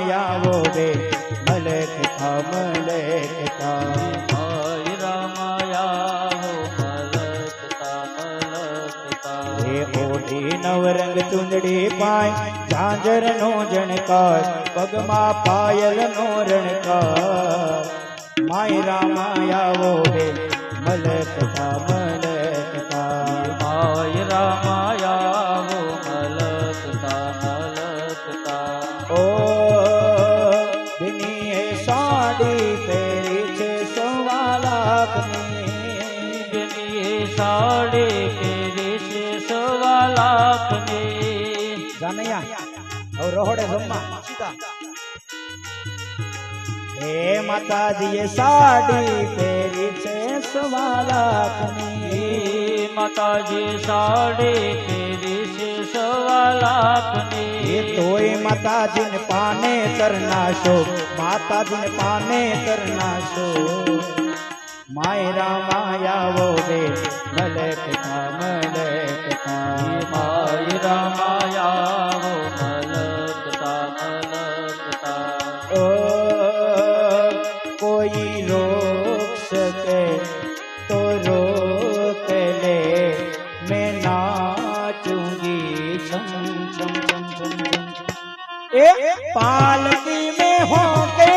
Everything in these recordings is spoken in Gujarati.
माया वो बे मलक था मलक था। माय रामाया हो मलक था। हे ओढ़ी नवरंग चुंदड़ी पाय झांझर नो जणकार पगमा पायल नो रणकार। माय रामाया वो बे मलक था मलक था। माय रामाया हो मलक था। ओ बिनी है साड़ी फेरी छे सवा लाख में। बिनी साड़ी फेरी छे सवा लाख में। जानैया और रोहड़े जम्मा सीता। हे माताजी ये साड़ी फेरी छे सवा लाख में। माताजी साड़ी फेरी छे सवा लाख में। ये तोय माताजी ने पाने करना शो, माताजी ने पाने करना शो। माय रामाया वो बे मलक था मलक था। माय रामाया वो मलक था। ओ कोई रोक सके तो रोक ले, मैं नाचूंगी छम छम छम छम छम। पालकी में होके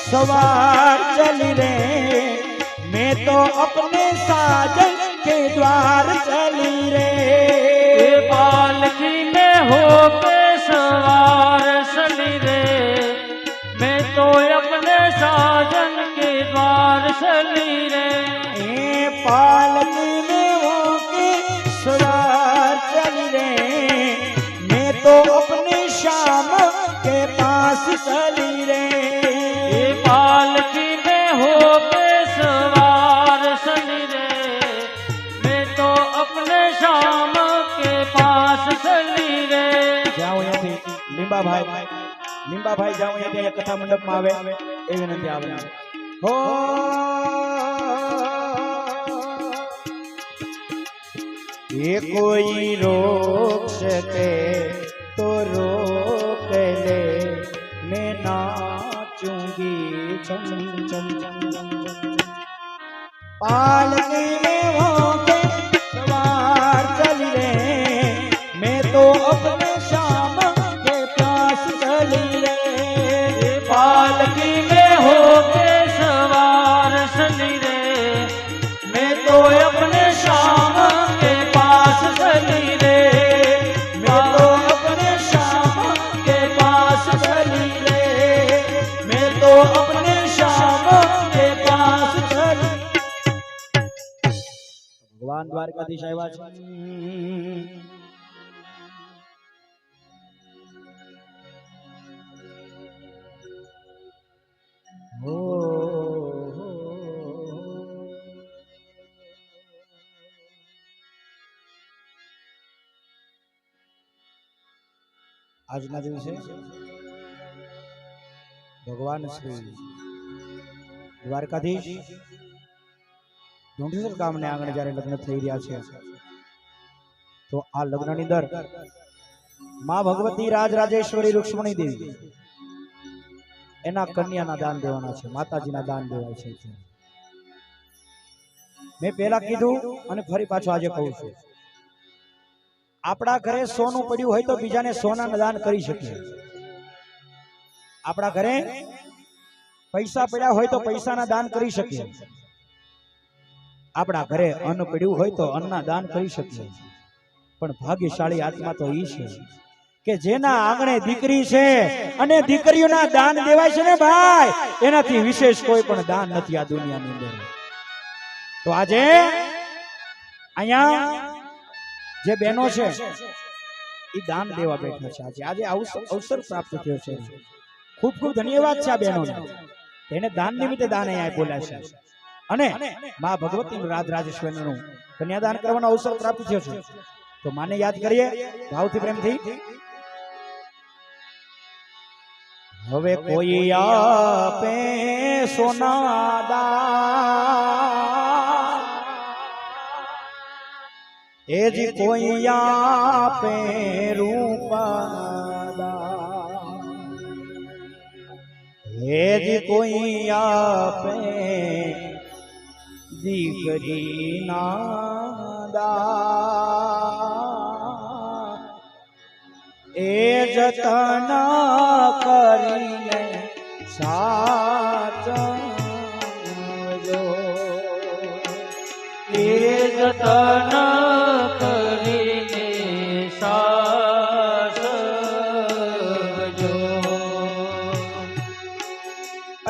सवार चली रे, मैं तो अपने साजन के द्वार चली रे। पालकी में होके सवार चली रे, मैं तो अपने साजन के द्वार चली रे। पालकी में होके सवार चली रे, मैं तो अपने श्याम के पास चली रे। पालकी में होके सवार चली रे, मैं तो अपने श्याम के पास चली रे। जाओ यहाँ थी લીંબા ભાઈ જાઓ અહીંયા કથા મંડપમાં આવે એ વિનંતી આવે હો। ये कोई रोक सके तो रोक ले, मैं नाचूंगी छम छम छम छम। पालकी में होके सवार चली रे, मैं तो अपने श्याम के पास चली रे। पालकी में होके सवार चली रे, मैं तो अपने श्याम के पास चली रे। मैं तो अपने श्याम के पास चली रे, मैं तो अपने श्याम के पास चली। भगवान द्वारकाधीश आया છે। हो આજના દિવસે ભગવાન શ્રી દ્વારકાધીશ ઢોંઢેસર ગામને આંગણે જ્યારે લગ્ન થઈ રહ્યા છે, તો આ લગ્નની અંદર માં ભગવતી રાજરાજેશ્વરી રૂક્ષ્મણી દેવી એના કન્યાના દાન દેવાના છે, માતાજીના દાન દેવાય છે। મેં પહેલા કીધું અને ફરી પાછું આજે કહું છું, આપણા ઘરે સોનું પડ્યું હોય તો બીજાને સોનાનું દાન કરી શકીએ। આપણા ઘરે પૈસા પડ્યા હોય તો પૈસાના દાન કરી શકીએ। આપણા ઘરે અન્ન પડ્યું હોય તો અન્નના દાન કરી શકીએ। પણ ભાગ્યશાળી આત્મા તો ઈ છે કે જેના આંગણે દીકરી છે અને દીકરીઓના દાન દેવાય છે ને ભાઈ, એનાથી વિશેષ કોઈ પણ દાન નથી આ દુનિયાની અંદર। તો આજે અહીંયા જે બહેનો છે એ દાન દેવા બેઠા છે। આજે અવસર પ્રાપ્ત થયો છે, ખૂબ ખૂબ ધન્યવાદ છે આ બહેનોને, એને દાન નિમિત્તે દાન અહીંયા બોલ્યા છે। અને માં ભગવતી રાજરાજેશ્વરીનું કન્યાદાન કરવાનો અવસર પ્રાપ્ત થયો છે, તો માને યાદ કરીએ ભાવથી પ્રેમથી। હવે કોઈ આપે સોના દાન, એ જ કોઈ આપે રૂપા દાન। હેજી કોઈ આપે દીકરી ના દાન એ જતન કરીને સાચવજો એ જતન કરીને સાચવજો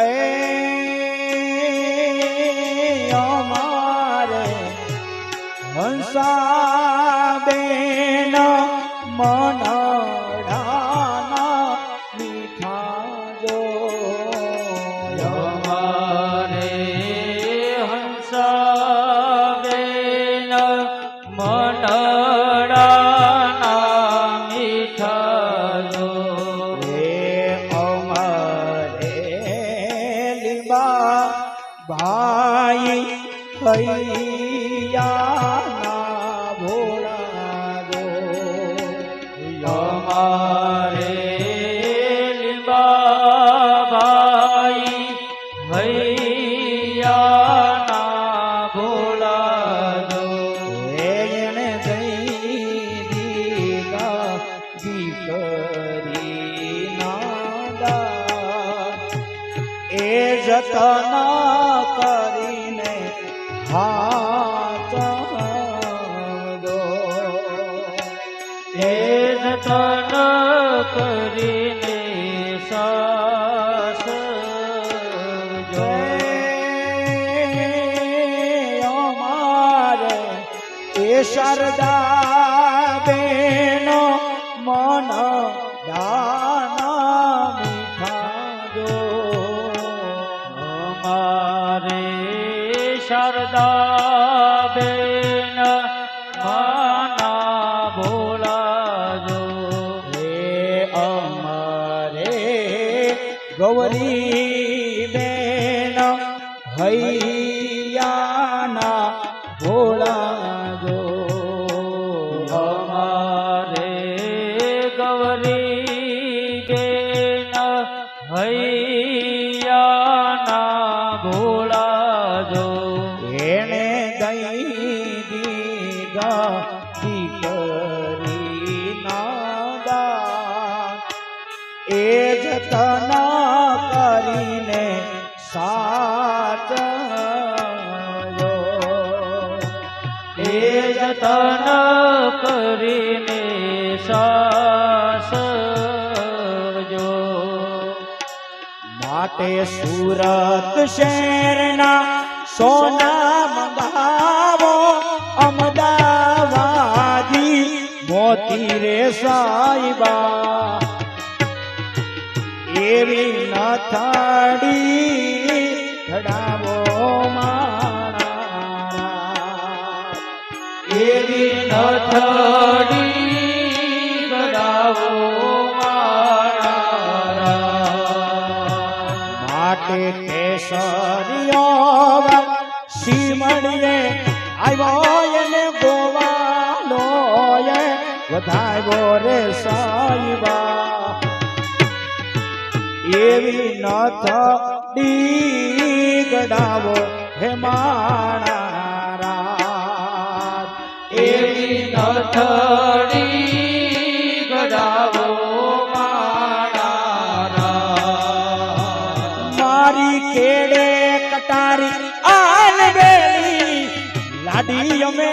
એ અમારે હંસાબેન મનડાના મીઠા જો અમારે હંસાબેન મનડાના મીઠા જો હે અમારે લીબા ભાઈ હૈયાના ભોળા જો અમારે લીંબાભાઈ હૈયાના ભોળા જો એને દઈ દીધા દીકરી નાદા એ જતન કરીને હાચવજો એ જતન કરીને સાસવજો અમારે એ શારદા બેનો મન દાના મીઠા જો અમારે શારદાબેન માના ભોળા જો હે અમારે ગૌરી બેન હૈયાના ભોળા જો અમારે ગૌરી બેન હૈયાના ભોળા જો એને દઈ દીધા દીકરી નાદા એ જતન કરીને સાચવજો એ જતન કરીને સાસવજો માટે સુરત શહેરના સોના મંગાવો અમદાવાદી મોતી રે સાઈબા એવી નથાડી ઘડાવો મારા એવી નથડી ગડાવો માટે કેસરીઓ સીમડીએ આવ્યો એને ગોવાલો વધાવ્યો રે સાઈબા એવી નથડી ગડાવો હે માણા એવી નથડી ગડાવો મારી કેડે કટારી આલ બેલી લાડી અમે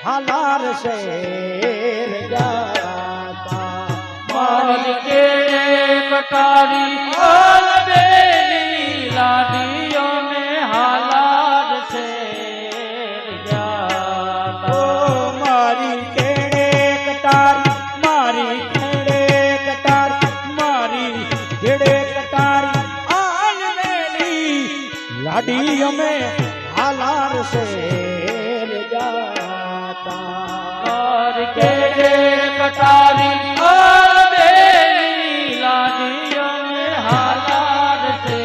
હાલાર શેર ગાતા મારી કેડે કટારી અલબેલી લાડીઓ ને હાલાર છે ઓ મારી કેડે કટારી મારી કેડે કટારી મારી કેડે કટારી આલ બેલી લાડી અમે હાલાર શેર ગાતા મારી કેડે કટારી અલબેલી લાડીઓ ને હાલાર છે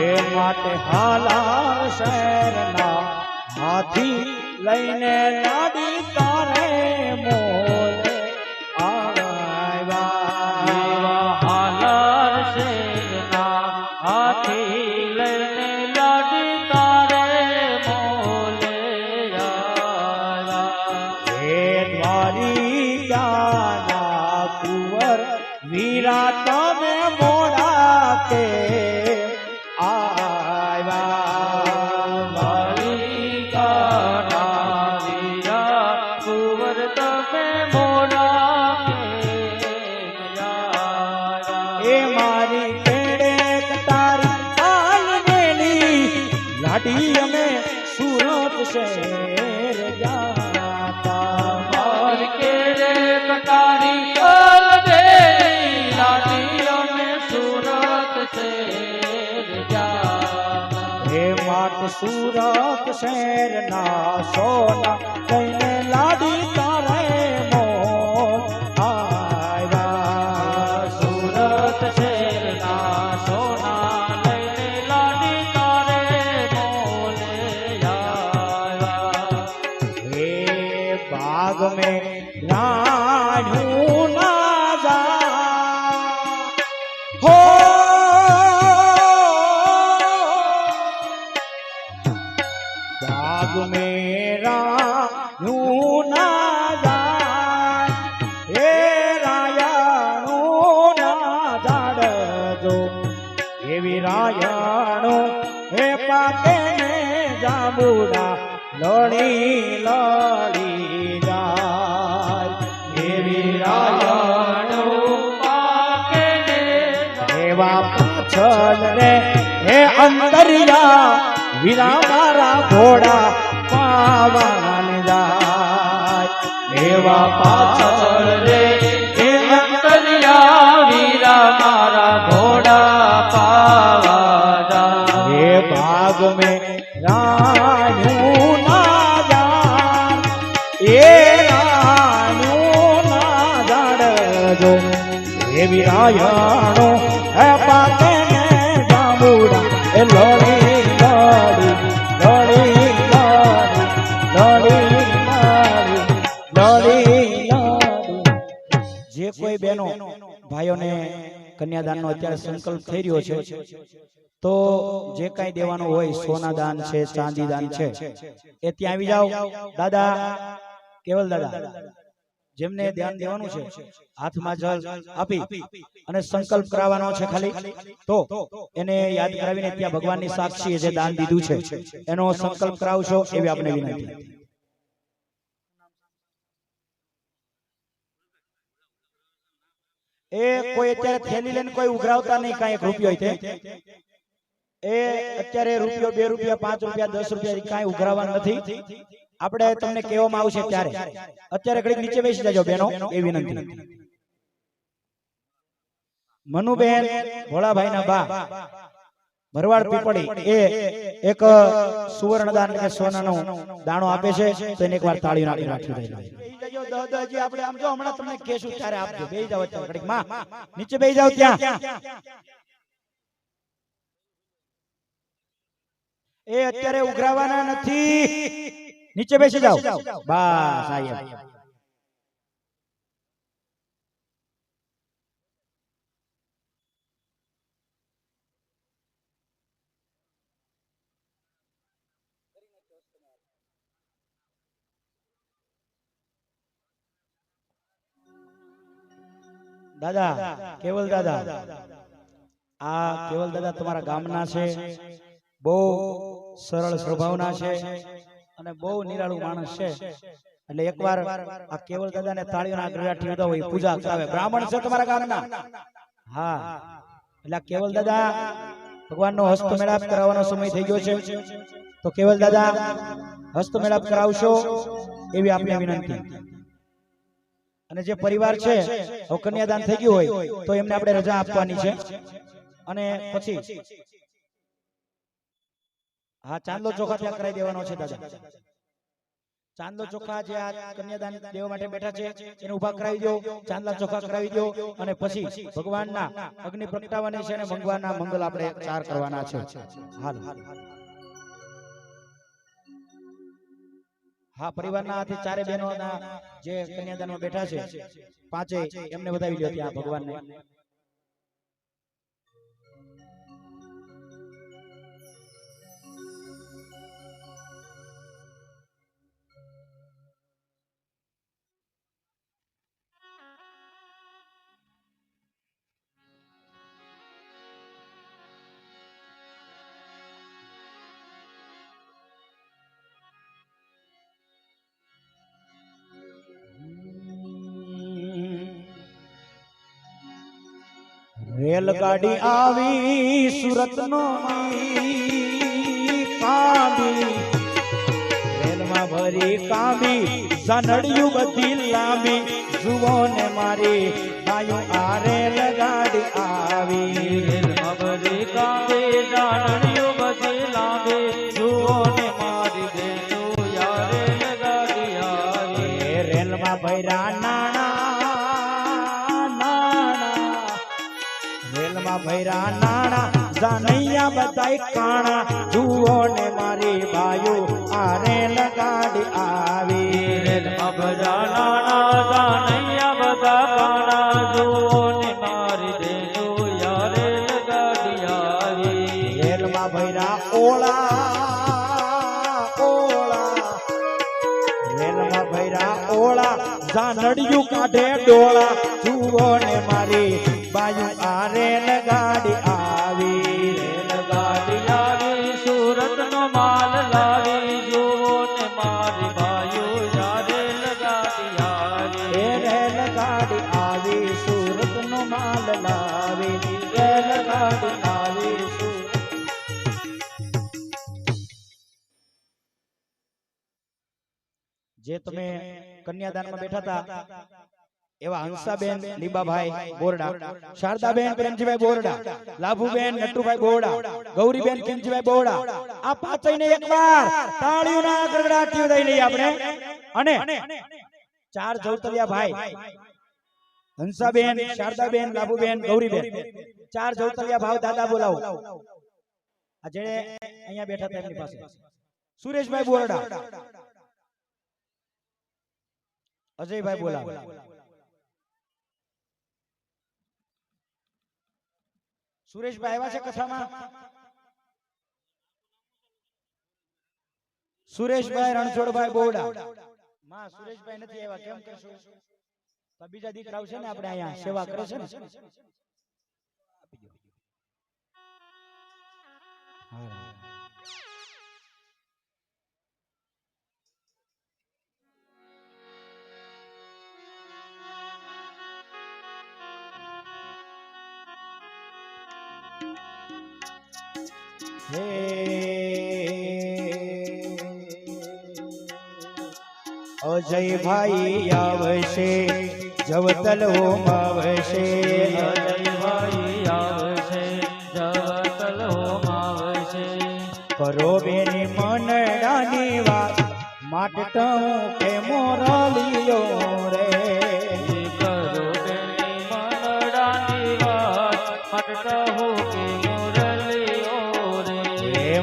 એ માટે હાલાર શહેરના હાથી લઈને લાડી તારે મોલે આવ્યા એવા હાલાર વીરા તમે મોડા કે આવ્યા દ્વારિકાના વીરા કુંવર તમે મોડા કેમ આવ્યા? એ મારી કેડે તારી આલમેલી લાડી અમે સુરત શહેર જાતા મારી કેરે કટારી અલબેલી લાડી અમે સુરત શહેર જાતા. હે માટ સુરત શહેર ના સોના કઈને લાડી તારે મોલ આવ્યા સુરત શહેરના સોના લઈને લાડી તારે મોલે આવ્યા. હે બાગ में राणू ना जा हो बाग में राणू ना जा हे रायणू ना जाड़ जो एवी रायणू हे पाके ने जाबुड़ा लड़ी लड़ी જાય એવી રાયણો પાકે ને એવા પાછળ રે હે અંદરિયા વીરા મારા ઘોડા પાવાન જાય એવા પાછળ રે હે અંતરિયા વીરા મારા ઘોડા પાવા જા. હે ભાગ में રાણુ ના જાણ એ રાણુ ના જાડજો એવી રાયણો હે પાકે ને જાંબુડા એ લડી લડી લડી લડી લડી લડી લડી જે કોઈ બહેનો ભાઈઓને કન્યાદાનનો અત્યારે સંકલ્પ થઈ રહ્યો છે તો જે કાંઈ દેવાનું હોય સોના દાન છે ચાંદી દાન છે એ ત્યાં આવી જાઓ દાદા કેવલ દાદા જેમને ધ્યાન દેવાનું છે હાથમાં જલ આપી અને સંકલ્પ કરાવવાનો છે ખાલી તો એને યાદ કરાવીને ત્યાં ભગવાનની સાક્ષીએ જે દાન દીધું છે એનો સંકલ્પ કરાવશો એવી આપણે વિનંતી. એ કોઈ અત્યારે થેલી લઈને કોઈ ઉઘરાવતા નહીં કાંઈ એક રૂપિયો તે એ અત્યારે રૂપિયો 2 રૂપિયા 5 રૂપિયા 10 રૂપિયા કાંઈ ઉઘરાવવાનું નથી. આપણે તમને કહેવામાં આવશે ત્યારે અત્યારે ઘડીક નીચે બેસી જાજો બેનો એ વિનંતી. મનુબેન ભોળાભાઈના બા ભરવાડ પીપળી એ એક સુવર્ણ દાન કે સોનાનો દાણો આપે છે તો એને એકવાર તાળી નાખી રાખી દઈએ. બેસી જાજો દાદાજી આપણે આમ જો હમણાં તમને કહેશું ત્યારે આપજો. બેસી જાવ અત્યારે ઘડીક માં નીચે બેસી જાવ ત્યાં. એ અત્યારે ઉઘરાવાના નથી નીચે બેસી જાવ બસ સાહેબ. દાદા કેવલ દાદા આ કેવલ દાદા તમારા ગામના છે બહુ સરળ સ્વભાવના છે અને બહુ નિરાળું માણસ છે એટલે એકવાર આ કેવલ દાદાને તાળીઓના ગળાથી ઉડાવો એ પૂજા કરાવે. બ્રાહ્મણ છે તમારા ગામના હા એટલે કેવલ દાદા ભગવાનનો હસ્તમેળાપ કરાવવાનો સમય થઈ ગયો છે તો કેવલ દાદા હસ્તમેળાપ કરાવશો એવી આપણી વિનંતી. અને જે પરિવાર છે હવે કન્યાદાન થઈ ગયું હોય તો એમને આપણે રજા આપવાની છે અને પછી હા ચાંદલો ચોખા ત્યાં કરાવી દેવાનો છે દાદા. ચાંદલો ચોખા જે આ કન્યાદાન દેવા માટે બેઠા છે એને ઉભા કરાવી દો, ચાંદલા ચોખા કરાવી દો અને પછી ભગવાનના અગ્નિ પ્રગટાવવાની છે અને ભગવાનના મંગલ આપણે 4 કરવાના છે. હાલ હા પરિવારના હાથે 4 બહેનોના જે કન્યાદાનમાં બેઠા છે 5 એમને વધાવી લ્યો ત્યાં ભગવાનને. રેલગાડી આવી સુરત નો કાંબી રેલમાં ભરી કાંબી સનડિયું બધી લાંબી જુઓ ને મારી ગાયું આ રેલગાડી આવી રેલમાં ભરી કાંબે જાનડિયું બધી લાંબે જુઓ ને મારી બેનો યા રેલગાડી આવી રેલમાં ભર્યા નાણા રેલમાં ભર્યા નાણા જાનૈયા બધાય કાણા જુઓ ને મારી બાયું આ રેલગાડી આવી રેલમાં ભર્યા નાણા જાનૈયા બધા કાણા જુઓ ને મારી બેનો યા રેલગાડી આવી રેલમાં ભર્યા ઓળા રેલમાં ભર્યા ઓળા જાનડિયું કાઢે ડોળા જુઓ ને મારી બાયું આ રેલગાડી આવી રેલગાડી આવી સુરતનો માલ લાવી જુઓ ને મારી બાયો યા રેલગાડી આવી એ રેલગાડી આવી સુરતનો માલ લાવી રેલગાડી આવી સુરત જે તમે કન્યાદાનમાં બેઠા હતા એવા હંસાબેન લીબાભાઈ બોરડા, શારદાબેન પ્રેમજીભાઈ બોરડા, લાભુબેન નટુભાઈ બોરડા, ગૌરીબેન કિમજીભાઈ બોરડા, આ પાંચેયને એકવાર તાળીઓના ગડગડાટથી દઈ લઈએ આપણે. અને ચાર જવતલિયા ભાઈ હંસાબેન, શારદાબેન, લાભુબેન, ગૌરીબેન, ચાર જવતલિયા ભાવ દાદા બોલાવો. આ જે અહીંયા બેઠા હતા એમની પાસે સુરેશભાઈ બોરડા, અજયભાઈ બોલાવો. સુરેશભાઈ આવ્યા છે કથામાં? સુરેશભાઈ રણછોડભાઈ બોરડા. માં સુરેશભાઈ નથી આવ્યા, કેમ કરશું? તો બીજા દીકરાઓ છે ને આપણે અહીંયા સેવા કરે છે ને. અજયભાઈ આવશે જવતલ હોમાવશે, અજયભાઈ આવશે જવતલ હોમાવશે કરો બેની મનડાની વાત માટે હું કે મોરલિયો રે કરો બેની મનડાની વાત માટે હું કે મોરલિયો રે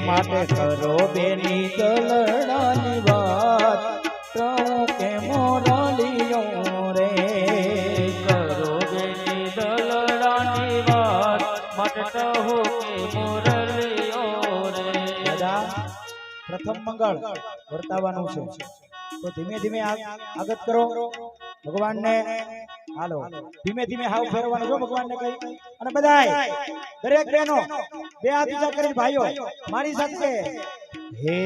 માટે કરો બેની દલડાની વાત તો કે મોરલિયો રે કરો બેની દલડાની વાત માટે હું કે મોરલિયો રે દાદા પ્રથમ મંગળ વર્તાવાનું છે તો ધીમે ધીમે આગત કરો ભગવાનને. હાલો ધીમે ધીમે હાવ ફેરવાનું છો ભગવાનને કઈ. અને બધાય દરેક બહેનો બે હાથ ઊંચા કરીને ભાઈઓ મારી સાથે હે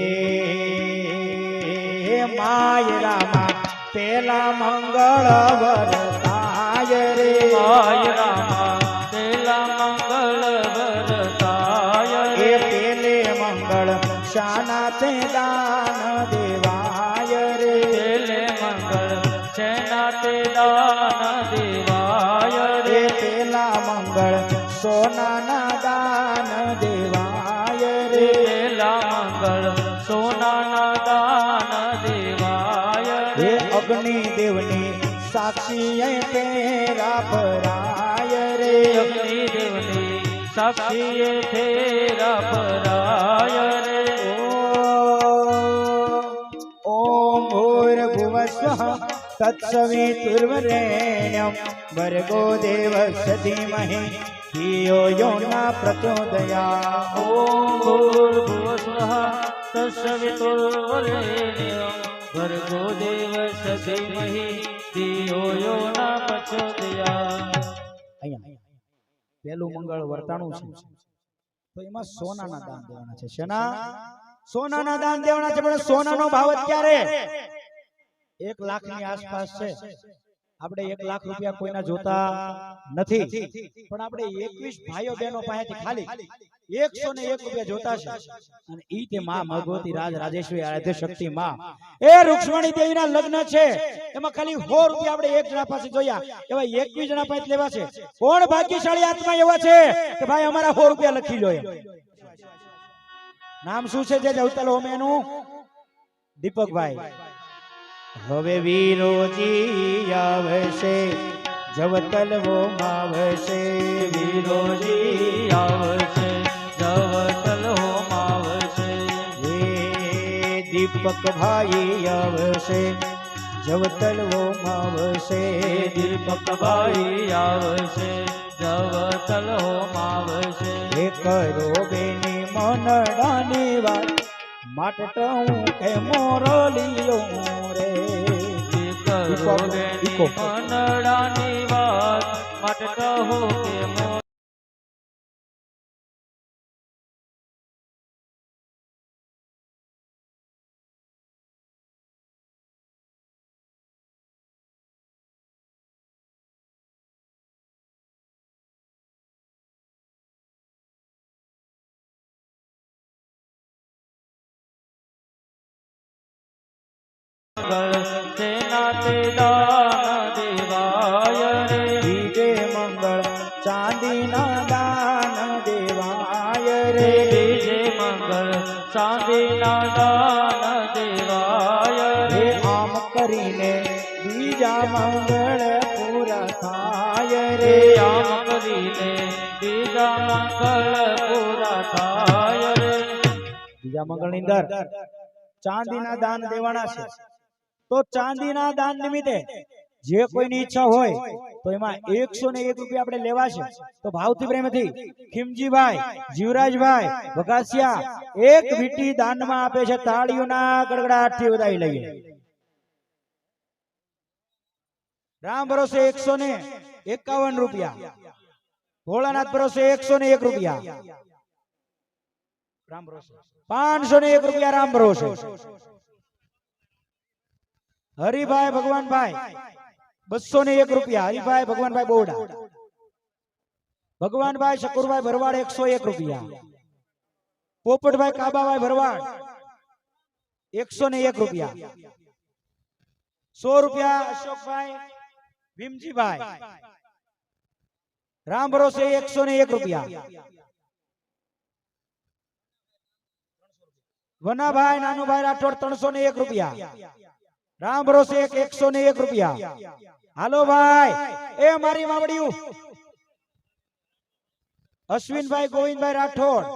માયરામાં પેલા મંગળ વરતાય રે માયરામાં પેલા મંગળ વરતાય એ પેલે મંગળ શાના તે દાન દેવાય રે પેલે મંગળ શેના તે દાન દેવાય રે પેલા મંગળ સોનાના દાન દેવાય રે પેલા મંગળ સોનાના દાન દેવાય હે રે અગ્નિદેવની સાક્ષી પેરા ભરાય રે અગ્નિદેવની સાક્ષીએ ફેરા ભરાય રે ઓમ ભૂર્ભુવસ્વઃ તત્સવિતુર્વરેણ્યં ભર્ગો દેવસ્ય ધીમહિ ધિયો યો ન પ્રચોદયાत्. ઓમ ભૂર્ભુવસ્વઃ તત્સવિતુર્વરેણ્યં ભર્ગો દેવસ્ય ધીમહિ ધિયો યો ન પ્રચોદયાत्. અહીંયા પહેલું મંગળ વર્તાણું છે તો એમાં સોનાના દાન દેવાના છે. શેના? સોનાના દાન દેવાના છે. પણ સોનાનો ભાવ અત્યારે 1 લાખની આસપાસ છે. આપણે 1 લાખ રૂપિયા કોઈના જોતા નથી, પણ આપણે 21 ભાઈઓ બહેનો પાસેથી ખાલી 101 રૂપિયા જોતા છે, અને ઈ તે માં ભગવતી રાજ રાજેશ્વરી આરાધ્ય શક્તિ માં એ રૂક્ષ્મણી દેવીના લગ્ન છે, એમાં ખાલી 100 રૂપિયા આપણે એક જણા પાસે જોયા, એવા 21 જણા પાસે લેવા છે. કોણ ભાગ્યશાળી આત્મા એવા છે કે ભાઈ અમારા 100 રૂપિયા લખી લો? નામ શું છે જે જવતલ હોમેનું? દીપકભાઈ. હવે વીરોજી આવશે, જવતલ હો માવશે, વીરોજી આવશે, જવતલ હો માવશે. હે દીપકભાઈ આવશે, જવતલ હો માવશે, દીપકભાઈ આવશે, જવતલ હો માવશે. હે કરો બેની મનડાની વાત, માટે હું કે મોરલીઓ રે. કરો બેની મનડાની વાત, માટે કહો કે સેનાતે દાન દેવાય રે. બીજે મંગળ ચાંદીના દાન દેવાય રે. બીજે મંગળ ચાંદીના દાન દેવાય હે રે. આમ કરીને બીજા મંગળ પૂરા થાય રે. આમ કરીને બીજા મંગળ પૂરા થાય રે. બીજા મંગળની અંદર ચાંદીના દાન દેવાના છે, તો ચાંદીના દાન નિમિત્તે જે કોઈની ઈચ્છા હોય તો એમાં 101 રૂપિયા આપણે લેવા છે. તો ભાવથી પ્રેમથી ખીમજીભાઈ, જીવરાજભાઈ વઘાસિયા એક વીટી દાનમાં આપે છે. તાળીઓના ગડગડાટથી વધાવી લઈએ. રામ ભરોસે 151 રૂપિયા, ભોળાનાથ ભરોસે 101 રૂપિયા, રામ ભરોસે 501 રૂપિયા, રામ ભરોસે. હરિભાઈ ભગવાનભાઈ 201 રૂપિયા, હરિભાઈ ભગવાનભાઈ બોડા. ભગવાનભાઈ શકુરભાઈ ભરવાડ 101 રૂપિયા, પોપટભાઈ કાબાભાઈ ભરવાડ 101 રૂપિયા, 100 રૂપિયા અશોકભાઈ ભીમજીભાઈ, રામ ભરોસે 101 રૂપિયા, વનાભાઈ નાનુભાઈ રાઠોડ 301 રૂપિયા, રામ ભરોસે 101 રૂપિયા. હાલો ભાઈ, એ મારી માવડિયું અશ્વિનભાઈ ગોવિંદભાઈ રાઠોડ,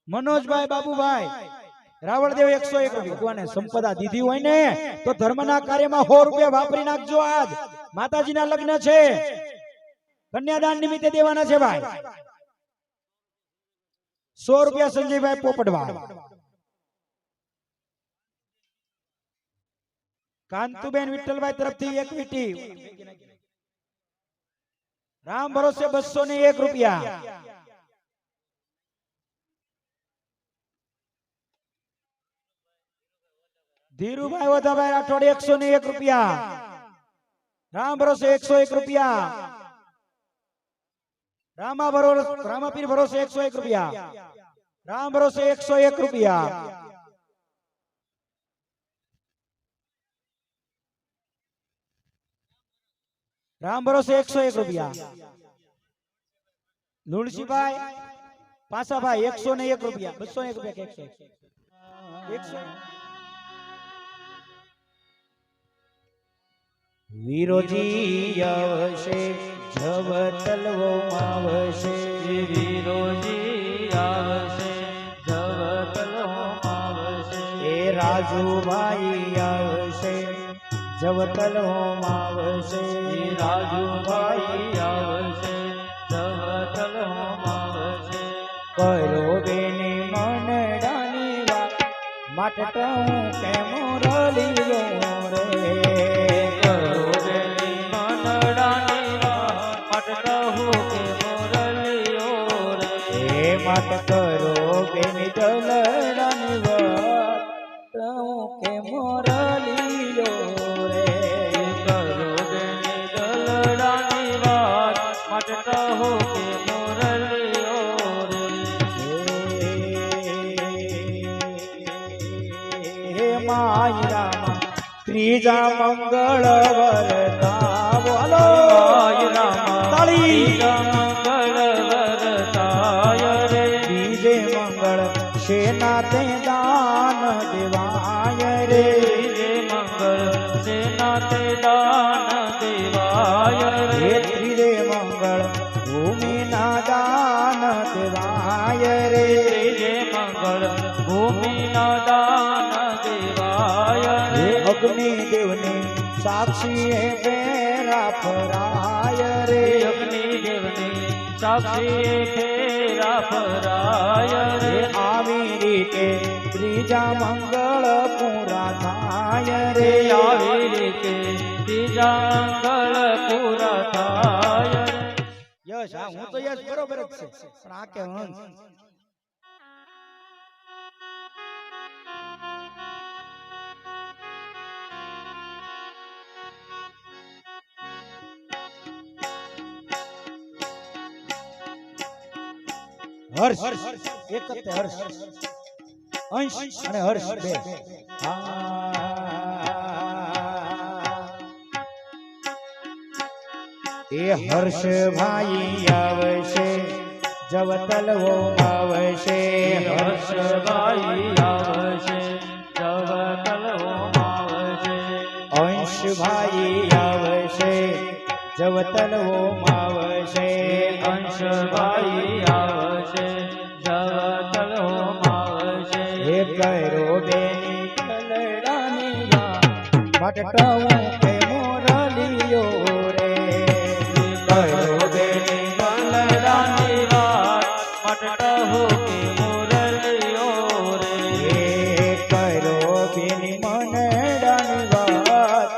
મનોજભાઈ બાબુભાઈ રાવળદેવ 101 રૂપિયા. ભગવાને સંપદા દીધી હોય ને તો ધર્મના કાર્યમાં 100 રૂપિયા વાપરી નાખજો. આજ માતાજીના લગ્ન છે, કન્યાદાન નિમિત્તે દેવાના છે ભાઈ. 100 રૂપિયા સંજયભાઈ પોપટવાડ, કાંતુબેન વિઠ્ઠલભાઈ તરફથી 1 વીટી, રામ ભરોસે 201 રૂપિયા, ધીરુભાઈ વધાભાઈ રાઠોડ 101 રૂપિયા, રામ ભરોસે 101 રૂપિયા, રામાપીર ભરોસે 101 રૂપિયા, રામ ભરોસે 101 રૂપિયા, રામ ભરોસે 101 રૂપિયા, લુણસીભાઈ પાસાભાઈ 101 રૂપિયા, 201 રૂપિયા કે 101. વીરોજી આવશે, જવતલ હો માવશે, વીરોજી આવશે, જવતલ હો માવશે. એ રાજુભાઈ આવશે, જવતલ હો માવશે, રાજુભાઈ આવશે, જવતલ હો માવશે. કરો બેની મનડાની વાત, માટે હું કેમ રલીયો રે. કરો બેની મનડાની વાત, માટે કહું કે મોરલીઓ રે. એ માટ કરો બેની દલડાની વાત, હું કેમ રલીયો રે. કરો હો કે મુરલીઓ રે હે માયરા ત્રીજા મંગળ વરતા બોલો તાળી મંગળ વરતાય રે ત્રીજે મંગળ શેના તે દાન દેવાય રે ત્રીજે મંગળ સેના તે દાન દેવાય હે રે ત્રીજે મંગળ ભૂમિના દાન દેવાય રે ત્રીજે મંગળ ભૂમિના દાન દેવાય હે રે અગ્નિ દેવને સાક્ષી ફેરા ફરાય રે અગ્નિદેવની સાક્ષી ફેરા ફરાય હે રે આવી રીતે ત્રીજા મંગળ પૂરા થાય રે રે આવી રીતે ત્રીજા મંગળ પૂરા થાય રે યશ હા હું તો યશ બરોબર જ છે પણ આ કે હંસ હર્ષ એક જ તે હર્ષ અંશ અને હર્ષ બે એ હર્ષ ભાઈ આવશે જવતલવો આવશે હર્ષભાઈ આવશે જવતલવો આવશે અંશ ભાઈ આવશે જવતલવો આવશે અંશભાઈ આવશે જવતલવો આવશે હે કરો બેની કલડાની મટટાવું કે મોરલીઓ રે કરો બેની કલડાની વાત મટટહો કે મુરલીઓ રે હે કરો બેની મનડાની વાત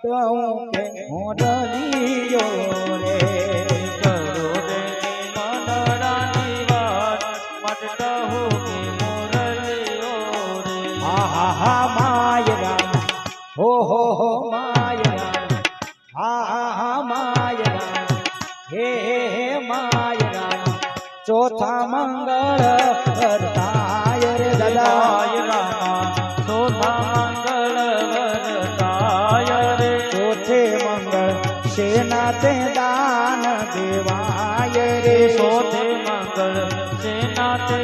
તો હું કે મોરલીઓ રે કરો બેની મનડાની વાત મટટહો કે મુરલીઓ રે આહા માયરા હો માયરા હા માયરા હે માયરા ચોથા મંગળ વરતાય રે દાદા ચોથા મંગળ વરતાય રે ચોથે મંગળ સેના તે દાન દેવાય રે ચોથે મંગળ સેના તે